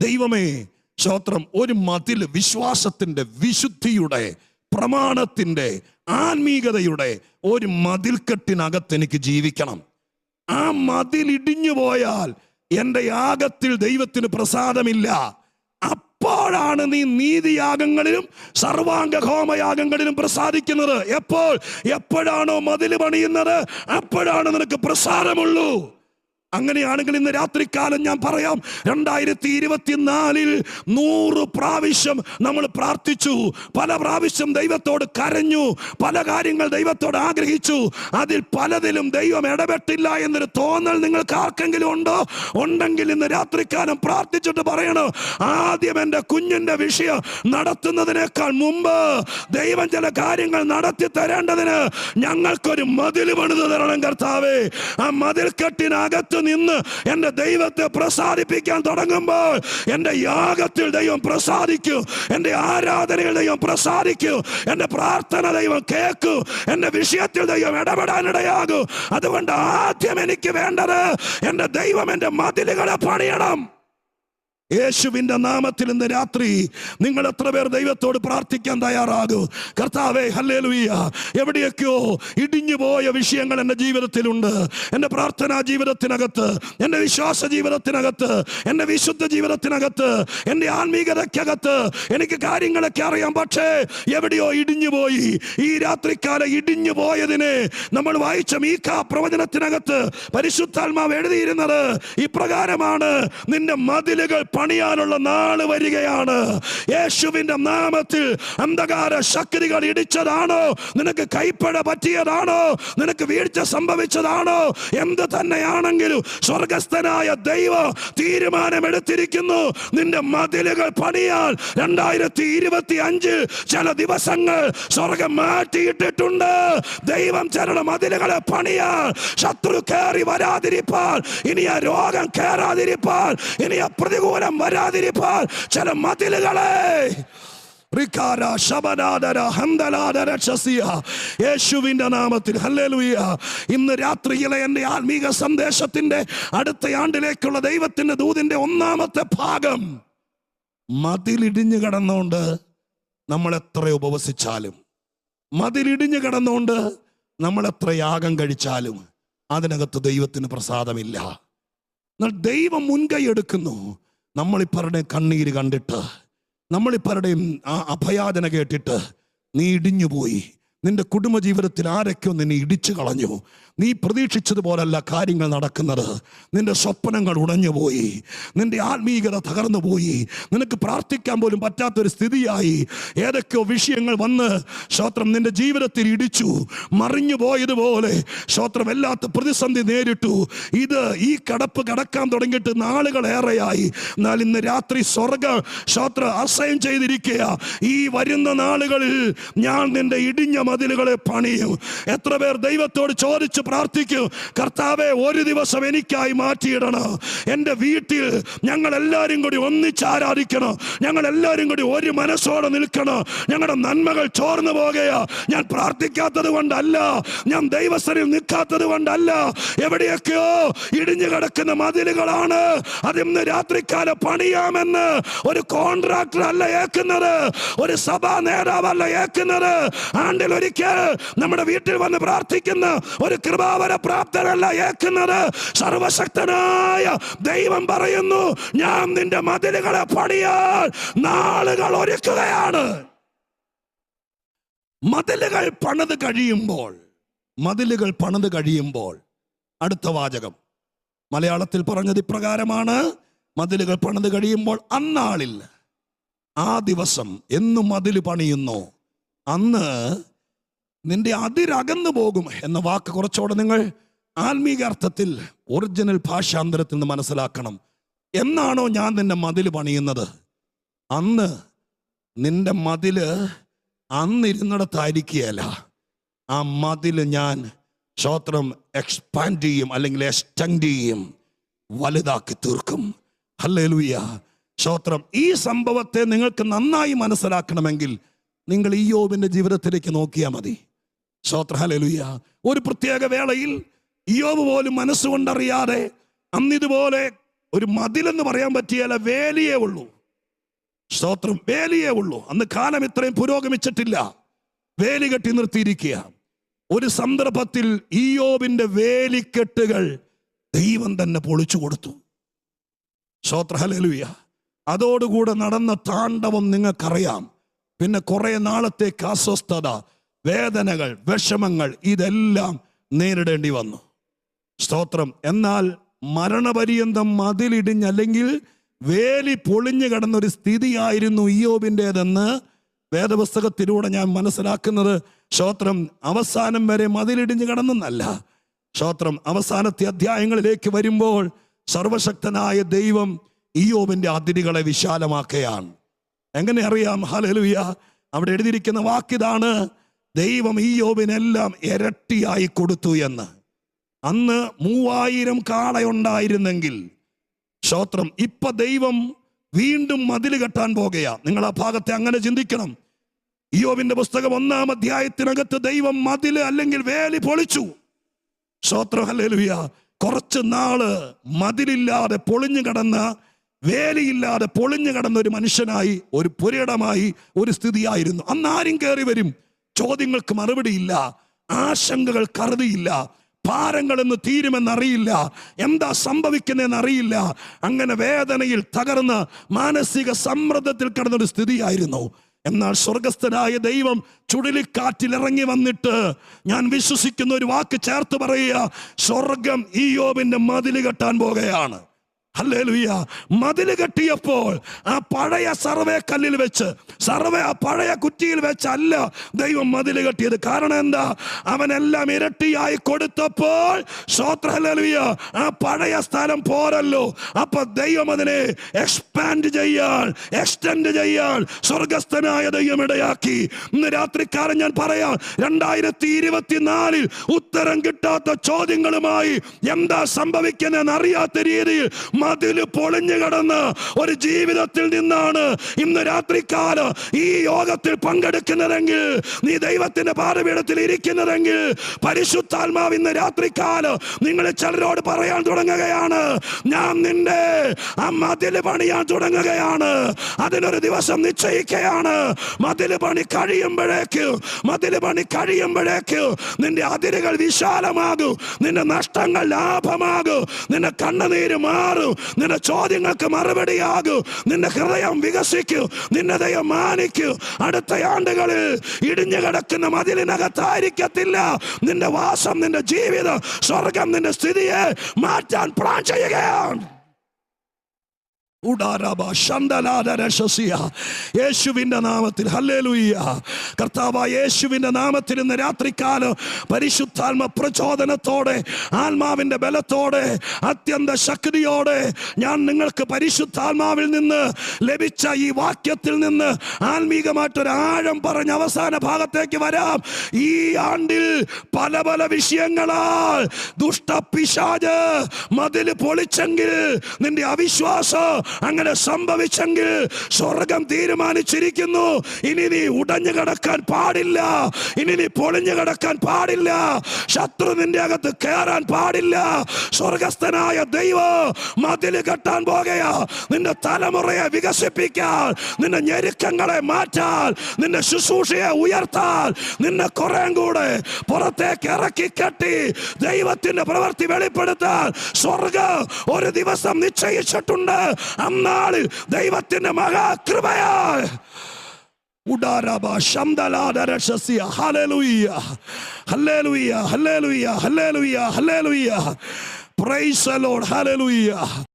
ദൈവമേ സ്തോത്രം, ഒരു മതിൽ, വിശ്വാസത്തിന്റെ, വിശുദ്ധിയുടെ, പ്രമാണത്തിന്റെ, ആത്മീകതയുടെ ഒരു മതിൽക്കെട്ടിനകത്ത് എനിക്ക് ജീവിക്കണം. ആ മതിൽ ഇടിഞ്ഞു പോയാൽ എൻ്റെ യാഗത്തിൽ ദൈവത്തിന് പ്രസാദമില്ല. അപ്പോഴാണ് നീ നീതിയാഗങ്ങളിലും സർവാംഗ ഹോമയാഗങ്ങളിലും പ്രസാദിക്കുന്നത്. എപ്പോഴാണോ മതിൽ പണിയുന്നത്, അപ്പോഴാണ് നിനക്ക് പ്രസാദമുള്ളൂ. അങ്ങനെയാണെങ്കിൽ ഇന്ന് രാത്രികാലം ഞാൻ പറയാം, 2024 100 പ്രാവശ്യം നമ്മൾ പ്രാർത്ഥിച്ചു, പല പ്രാവശ്യം ദൈവത്തോട് കരഞ്ഞു, പല കാര്യങ്ങൾ ദൈവത്തോട് ആഗ്രഹിച്ചു. അതിൽ പലതിലും ദൈവം ഇടപെട്ടില്ല എന്നൊരു തോന്നൽ നിങ്ങൾക്ക് ആർക്കെങ്കിലും ഉണ്ടോ? ഉണ്ടെങ്കിൽ ഇന്ന് രാത്രികാലം പ്രാർത്ഥിച്ചിട്ട് പറയണം, ആദ്യം എൻ്റെ കുഞ്ഞിൻ്റെ വിഷയം നടത്തുന്നതിനേക്കാൾ മുമ്പ് ദൈവം ചില കാര്യങ്ങൾ നടത്തി തരേണ്ടതിന് ഞങ്ങൾക്കൊരു മതിൽ പണിത് തരണം കർത്താവേ. ആ മതിൽക്കെട്ടിനകത്ത് നിന്ന് എന്റെ ദൈവത്തെ പ്രസാദിപ്പിക്കാൻ തുടങ്ങുമ്പോൾ എന്റെ യാഗത്തിൽ ദൈവം പ്രസാദിക്കും, എന്റെ ആരാധനയിൽ ദൈവം പ്രസാദിക്കും, എന്റെ പ്രാർത്ഥന ദൈവം കേൾക്കും, എന്റെ വിഷയത്തിൽ ദൈവം ഇടപെടാനിടയാകും. അതുകൊണ്ട് ആദ്യം എനിക്ക് വേണ്ടത് എന്റെ ദൈവം എന്റെ മതിലുകളെ പണിയണം. യേശുവിന്റെ നാമത്തിൽ ഇന്ന് രാത്രി നിങ്ങൾ എത്ര പേർ ദൈവത്തോട് പ്രാർത്ഥിക്കാൻ തയ്യാറാകും? കർത്താവേ, ഹല്ലേലൂയ. എവിടെയൊക്കെയോ ഇടിഞ്ഞു പോയ വിഷയങ്ങൾ എൻ്റെ ജീവിതത്തിലുണ്ട്. എൻ്റെ പ്രാർത്ഥനാ ജീവിതത്തിനകത്ത്, എൻ്റെ വിശ്വാസ ജീവിതത്തിനകത്ത്, എൻ്റെ വിശുദ്ധ ജീവിതത്തിനകത്ത്, എൻ്റെ ആത്മീകതയ്ക്കകത്ത് എനിക്ക് കാര്യങ്ങളൊക്കെ അറിയാം. പക്ഷേ എവിടെയോ ഇടിഞ്ഞു പോയി. ഈ രാത്രിക്കാലം ഇടിഞ്ഞു പോയതിനെ നമ്മൾ വായിച്ച മീഖാ പ്രവചനത്തിനകത്ത് പരിശുദ്ധാത്മാവ് എഴുതിയിരുന്നത് ഇപ്രകാരമാണ്: നിന്റെ മതിലുകൾ പണിയാനുള്ള നാള് വരികയാണ്. യേശുവിന്റെ നാമത്തിൽ അന്ധകാര ശക്തികൾ ഇടിച്ചതാണോ, നിനക്ക് കൈപ്പഴ പറ്റിയതാണോ, നിനക്ക് വീഴ്ച സംഭവിച്ചതാണോ, എന്ത് തന്നെയാണെങ്കിലും സ്വർഗസ്ഥനായ ദൈവം തീരുമാനമെടുത്തിരിക്കുന്നു. നിന്റെ മതിലുകൾ പണിയാൻ 2025 ചില ദിവസങ്ങൾ സ്വർഗം മാറ്റിയിട്ടിട്ടുണ്ട്. ദൈവം ചില മതിലുകളെ പണിയാൻ, ശത്രു കയറി വരാതിരിപ്പാൻ, ഇനി ആ രോഗം കയറാതിരിപ്പാൻ, ഇനി ആ പ്രതികൂലം വരാതിരിപ്പാൻ ചില മതിലുകളെ യേശുവിന്റെ നാമത്തിൽ ഹല്ലേലൂയ. ഇന്ന് രാത്രിയിലെ എൻ്റെ ആത്മീക സന്ദേശത്തിന്റെ അടുത്ത ആണ്ടിലേക്കുള്ള ദൈവത്തിന്റെ ദൂതിന്റെ 1-ാമത്തെ ഭാഗം, മതിലിടിഞ്ഞു കിടന്നുകൊണ്ട് നമ്മൾ എത്ര ഉപവസിച്ചാലും, മതിലിടിഞ്ഞു കിടന്നുകൊണ്ട് നമ്മൾ എത്ര യാഗം കഴിച്ചാലും അതിനകത്ത് ദൈവത്തിന് പ്രസാദമില്ല. എന്നാൽ ദൈവം മുൻകൈ എടുക്കുന്നു. നമ്മളിപ്പരുടെ കണ്ണീര് കണ്ടിട്ട്, നമ്മളിപ്പരുടെയും ആ അഭയാചന കേട്ടിട്ട് നീ ഇടിഞ്ഞുപോയി, നിന്റെ കുടുംബജീവിതത്തിൽ ആരൊക്കെയോ നിന്നെ ഇടിച്ചു കളഞ്ഞു, നീ പ്രതീക്ഷിച്ചതുപോലല്ല കാര്യങ്ങൾ നടക്കുന്നത്, നിന്റെ സ്വപ്നങ്ങൾ ഉടഞ്ഞുപോയി, നിന്റെ ആത്മീയത തകർന്നു പോയി, നിനക്ക് പ്രാർത്ഥിക്കാൻ പോലും പറ്റാത്തൊരു സ്ഥിതിയായി, ഏതൊക്കെയോ വിഷയങ്ങൾ വന്ന് സ്തോത്രം നിന്റെ ജീവിതത്തിൽ ഇടിച്ചു മറിഞ്ഞു പോയതുപോലെ സ്തോത്രം വല്ലാത്ത പ്രതിസന്ധി നേരിട്ടു. ഈ കടപ്പ് കടക്കാൻ തുടങ്ങിയിട്ട് നാളുകളേറെയായി. എന്നാൽ ഇന്ന് രാത്രി സ്തോത്ര അസഹ്യം ചെയ്തിരിക്കുക, ഈ വരുന്ന നാളുകളിൽ ഞാൻ നിന്റെ ഇടിഞ്ഞ മതിലുകളെ പണിയും. എത്ര പേർ ദൈവത്തോട് ചോദിച്ചു പ്രാർത്ഥിക്കും, കർത്താവേ, ഒരു ദിവസം എനിക്കായി മാറ്റിയിടണം, എൻ്റെ വീട്ടിൽ ഞങ്ങൾ എല്ലാവരും കൂടി ഒന്നിച്ച് ആരാധിക്കണം, ഞങ്ങൾ എല്ലാവരും കൂടി ഒരു മനസ്സോടെ നിൽക്കണം, ഞങ്ങളുടെ നന്മകൾ ചോർന്നു പോകുകയാ. ഞാൻ പ്രാർത്ഥിക്കാത്തത് കൊണ്ടല്ല, ഞാൻ ദൈവസ്ഥനിൽ നിൽക്കാത്തത് കൊണ്ടല്ല, എവിടെയൊക്കെയോ ഇടിഞ്ഞു കിടക്കുന്ന മതിലുകളാണ്. അതിന്ന് രാത്രിക്കാലം പണിയാമെന്ന് ഒരു കോൺട്രാക്ടർ അല്ല ഏക്കുന്നത്, ഒരു സഭാ നേതാവല്ല ഏക്കുന്നത്, ആണ്ടിൽ ഒരിക്കൽ നമ്മുടെ വീട്ടിൽ വന്ന് പ്രാർത്ഥിക്കുന്ന ഒരു കൃപാവര പ്രാപ്തരല്ല ഏക്കുന്നത്. സർവശക്തനായ ദൈവം പറയുന്നു, ഞാൻ നിന്റെ മതിലുകളെ പണിയാൻ നാളുകൾ ഒരുക്കുകയാണ്. മതിലുകൾ പണിത് കഴിയുമ്പോൾ അടുത്ത വാചകം മലയാളത്തിൽ പറഞ്ഞത് ഇപ്രകാരമാണ്: മതിലുകൾ പണിത് കഴിയുമ്പോൾ അന്നാളിൽ, ആ ദിവസം എന്നും മതിൽ പണിയുന്നു, അന്ന് നിന്റെ അതിരകന്നു പോകും എന്ന വാക്ക് കുറച്ചുകൂടെ നിങ്ങൾ ആത്മീക അർത്ഥത്തിൽ ഒറിജിനൽ ഭാഷാന്തരത്തിൽ നിന്ന് മനസ്സിലാക്കണം. എന്നാണോ ഞാൻ നിന്റെ മതിൽ പണിയുന്നത്, അന്ന് നിന്റെ മതില് അന്നിരുന്നിടത്തായിരിക്കുകയല്ല, ആ മതില് ഞാൻ സ്തോത്രം എക്സ്പാൻഡ് ചെയ്യും, അല്ലെങ്കിൽ എക്സ്റ്റെൻഡ് ചെയ്യും, വലുതാക്കി തീർക്കും. ഹല്ലേലൂയ, സ്തോത്രം. ഈ സംഭവത്തെ നിങ്ങൾക്ക് നന്നായി മനസ്സിലാക്കണമെങ്കിൽ നിങ്ങൾ ഇയ്യോബിന്റെ ജീവിതത്തിലേക്ക് നോക്കിയാൽ മതി. സ്തോത്രം, ഹല്ലേലൂയ. ഒരു പ്രത്യേക വേളയിൽ ഇയ്യോബ് പോലും മനസ്സുകൊണ്ടറിയാതെ അന്നിതുപോലെ ഒരു മതിലെന്ന് പറയാൻ പറ്റിയാല, വേലിയേ ഉള്ളൂ. സ്തോത്രം, വേലിയേ ഉള്ളൂ. അന്ന് കാലം ഇത്രയും പുരോഗമിച്ചിട്ടില്ല. വേലി കെട്ടി നിർത്തിയിരിക്കുക. ഒരു സന്ദർഭത്തിൽ ഇയ്യോബിന്റെ വേലിക്കെട്ടുകൾ ദൈവം തന്നെ പൊളിച്ചു കൊടുത്തു. സ്തോത്ര, ഹല്ലേലൂയ. അതോടുകൂടെ നടന്ന താണ്ഡവം നിങ്ങൾക്കറിയാം. പിന്നെ കുറെ നാളത്തേക്ക് അസ്വസ്ഥത, വേദനകൾ, വിഷമങ്ങൾ ഇതെല്ലാം നേരിടേണ്ടി വന്നു. സ്തോത്രം. എന്നാൽ മരണപര്യന്തം മതിലിടിഞ്ഞ് അല്ലെങ്കിൽ വേലി പൊളിഞ്ഞു കിടന്നൊരു സ്ഥിതിയായിരുന്നു ഇയ്യോബിൻ്റെതെന്ന് വേദപുസ്തകത്തിലൂടെ ഞാൻ മനസ്സിലാക്കുന്നത്. സ്തോത്രം, അവസാനം വരെ മതിലിടിഞ്ഞു കിടന്നെന്നല്ല. സ്തോത്രം, അവസാനത്തെ അധ്യായങ്ങളിലേക്ക് വരുമ്പോൾ സർവശക്തനായ ദൈവം ഇയ്യോബിന്റെ അതിരുകളെ വിശാലമാക്കുകയാണ്. എങ്ങനെ അറിയാം? ഹല്ലേലൂയ. അവിടെ എഴുതിയിരിക്കുന്ന വാക്കിതാണ്, ദൈവം ഇയ്യോബിനെല്ലാം ഇരട്ടിയായി കൊടുത്തു എന്ന്. അന്ന് 3000 കാളയുണ്ടായിരുന്നെങ്കിൽ, സ്തോത്രം, ഇപ്പൊ ദൈവം വീണ്ടും മതിൽ കെട്ടാൻ പോകുകയാ. നിങ്ങൾ ആ ഭാഗത്തെ അങ്ങനെ ചിന്തിക്കണം. ഇയ്യോബിന്റെ പുസ്തകം 1-ാം അധ്യായത്തിനകത്ത് ദൈവം മതില് അല്ലെങ്കിൽ വേലി പൊളിച്ചു. സ്തോത്രം, ഹല്ലേലൂയ. കുറച്ച് നാള് മതിലില്ലാതെ പൊളിഞ്ഞു കിടന്ന, വേലിയില്ലാതെ പൊളിഞ്ഞു കിടന്ന ഒരു മനുഷ്യനായി, ഒരു പുരയിടമായി ഒരു സ്ഥിതിയായിരുന്നു. അന്ന് ആരും കയറി വരും, ചോദ്യങ്ങൾക്ക് മറുപടിയില്ല, ആശങ്കകൾ കരുതിയില്ല, ഭാരങ്ങളെന്ന് തീരുമെന്നറിയില്ല, എന്താ സംഭവിക്കുന്നതെന്നറിയില്ല. അങ്ങനെ വേദനയിൽ തകർന്ന് മാനസിക സമ്മർദ്ദത്തിൽ കിടന്നൊരു സ്ഥിതിയായിരുന്നു. എന്നാൽ സ്വർഗസ്ഥനായ ദൈവം ചുഴലിക്കാറ്റിൽ ഇറങ്ങി വന്നിട്ട്, ഞാൻ വിശ്വസിക്കുന്ന ഒരു വാക്ക് ചേർത്ത് പറയുക, സ്വർഗം ഇയ്യോബിന്റെ മതില് കെട്ടാൻ പോകുകയാണ്. ഹല്ലേലൂയ. മതില് കെട്ടിയപ്പോൾ ആ പഴയ സർവേ കല്ലിൽ വെച്ച്, ആ പഴയ കുറ്റിയിൽ വെച്ചല്ല ദൈവം മതില് കെട്ടിയത്. കാരണം എന്താ? അവനെല്ലാം ഇരട്ടിയായി കൊടുത്തപ്പോൾ, സ്തോത്രം, ഹല്ലേലൂയ, ആ പഴയ സ്ഥലം പോരല്ലോ. അപ്പൊ ദൈവം അതിനെ എക്സ്പാൻഡ് ചെയ്യാൻ സ്വർഗസ്ഥനായ ദൈവം ഇടയാക്കി. ഇന്ന് രാത്രിക്കാലം ഞാൻ പറയാം, 2024 ഉത്തരം കിട്ടാത്ത ചോദ്യങ്ങളുമായി എന്താ സംഭവിക്കുന്നതെന്ന് അറിയാത്ത രീതിയിൽ മതില് പൊളിഞ്ഞു കിടന്ന് ഒരു ജീവിതത്തിൽ നിന്നാണ് ഇന്ന് രാത്രികാലം ഈ യോഗത്തിൽ പങ്കെടുക്കുന്നതെങ്കിൽ, നീ ദൈവത്തിന്റെ പാദപീഠത്തിൽ ഇരിക്കുന്നതെങ്കിൽ, പരിശുദ്ധാത്മാവ് ഇന്ന് രാത്രികാലം നിങ്ങൾ ചിലരോട് പറയാൻ തുടങ്ങുകയാണ്, ഞാൻ നിന്റെ ആ മതില് പണിയാൻ തുടങ്ങുകയാണ്. അതിനൊരു ദിവസം നിശ്ചയിക്കുകയാണ്. മതില് പണി കഴിയുമ്പോഴേക്ക് നിന്റെ അതിരുകൾ വിശാലമാകും, നിന്റെ നഷ്ടങ്ങൾ ലാഭമാകും, നിന്റെ കണ്ണുനീര് മാറും, നിന്റെ ചോദ്യങ്ങൾക്ക് മറുപടിയാകൂ, നിന്റെ ഹൃദയം വികസിക്കൂ, നിന്നെ ദൈവം മാനിക്കൂ. അടുത്ത ആണ്ടുകളിൽ ഇടിഞ്ഞു കിടക്കുന്ന മതിലിനകത്തായിരിക്കത്തില്ല നിന്റെ വാസം, നിന്റെ ജീവിതം. സ്വർഗം നിന്റെ സ്ഥിതിയെ മാറ്റാൻ പ്ലാൻ ചെയ്യുകയാണ്. യേശുവിന്റെ നാമത്തിൽ, ഹല്ലേലൂയ. കർത്താവായ യേശുവിന്റെ നാമത്തിൽ ഇന്ന് രാത്രികാലം പരിശുദ്ധാത്മ പ്രചോദനത്തോടെ, ആത്മാവിന്റെ ബലത്തോടെ, അത്യന്ത ശക്തിയോടെ ഞാൻ നിങ്ങൾക്ക് പരിശുദ്ധാത്മാവിൽ നിന്ന് ലഭിച്ച ഈ വാക്യത്തിൽ നിന്ന് ആത്മീകമായിട്ടൊരു ആഴം പറഞ്ഞ അവസാന ഭാഗത്തേക്ക് വരാം. ഈ ആണ്ടിൽ പല പല വിഷയങ്ങളാൽ ദുഷ്ടപിശാച് മതില് പൊളിച്ചെങ്കിൽ, നിന്റെ അവിശ്വാസം അങ്ങനെ സംഭവിച്ചെങ്കിൽ, സ്വർഗം തീരുമാനിച്ചിരിക്കുന്നു, ഇനി നീ ഉടഞ്ഞു കിടക്കാൻ പാടില്ല, ഇനി നീ പൊളിഞ്ഞു കിടക്കാൻ പാടില്ല, ശത്രു നിന്റെ അകത്ത് കയറാൻ പാടില്ല. സ്വർഗസ്ഥനായ ദൈവം മതില് കെട്ടാൻ പോകുകയാ. നിന്റെ തലമുറയെ വികസിപ്പിക്കാൻ, നിന്റെ ഞെരുക്കങ്ങളെ മാറ്റാൻ, നിന്റെ ശുശ്രൂഷയെ ഉയർത്താൻ, നിന്നെ കുറെ കൂടെ പുറത്തേക്ക് ഇറക്കി കെട്ടി ദൈവത്തിന്റെ പ്രവൃത്തി വെളിപ്പെടുത്താൻ സ്വർഗം ഒരു ദിവസം നിശ്ചയിച്ചിട്ടുണ്ട്. അന്നാളിൽ ദൈവത്തിന്റെ മഹാകൃപയാൽ Hallelujah. Praise the Lord. Hallelujah.